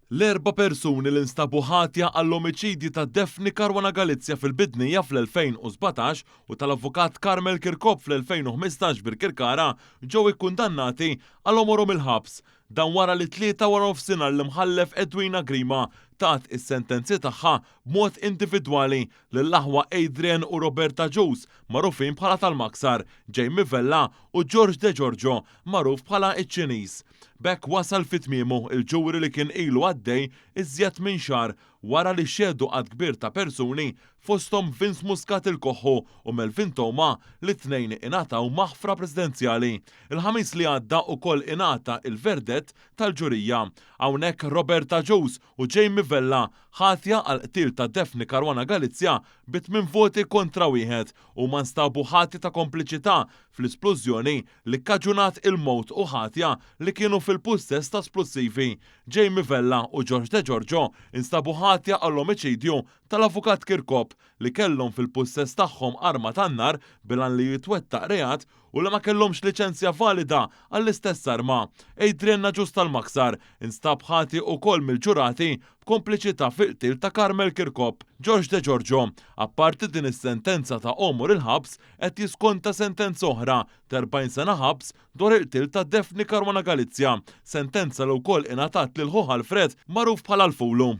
L-4 persuni li nstabu ħatja għall-omiċidji ta' Defni Caruana Galizia fil-Bidnija fl-2017 u tal-avukat Karmel Kirkhope fl-2015 bil-Kirkara ġew ikkundannati għal omorom il-ħabs. Dan wara li 3 l-imħallef Edwina Grima tat is-sentenzi tagħha b'mod individwali lill-aħwa Adrian u Roberta Jones magħrufin bħala tal-Maksar, Jamie Vella u George De Giorgio magħruf bħala iċ-Ċiniż. B'hekk wasal fit-tmiemu il-ġuri li kien ilu għaddej iżjed minn xahar wara li xedu għad kbir ta' persuni fosthom Vince Muscat il-Koħħu u Melvin Toma li t-tnejn ingħataw maħfra presidenzjali. Il-ħamis li għadda wkoll ingħata il-verdett tal-ġurija. Hawnhekk Roberta Jones u Jamie Vella ħatja għal qtil ta' Defni Caruana Galizia b'8 voti kontra wieħed u ma nstabu ħati ta' kompliċità fl-isplużjoni li kkaġunat il-mowt u ħatja li kienu fil-pussess ta' splussivi. Jamie Vella u George De Giorgio instabu ħatja għall-omiċidju tal-avukat Kirkhope li kellhom fil-pussess tagħhom arma tan-nar bilan li jitwettaq reat u li ma kellhomx liċenzja valida għall-istess arma. Adrian Naġus tal-Maksar instab ħati wkoll mill-ġurati b'kompliċità fil-qtil ta' Karmel Kirkhope. George De Giorgio, apparti din is-sentenza ta' omor il-ħabs, qed jiskonta sentenza oħra ta' 40 sena ħabs dwar il-qtil ta' Defni Caruana Galizia, sentenza li wkoll ingħatat lil ħu Alfred magħruf bħala l-Fulu.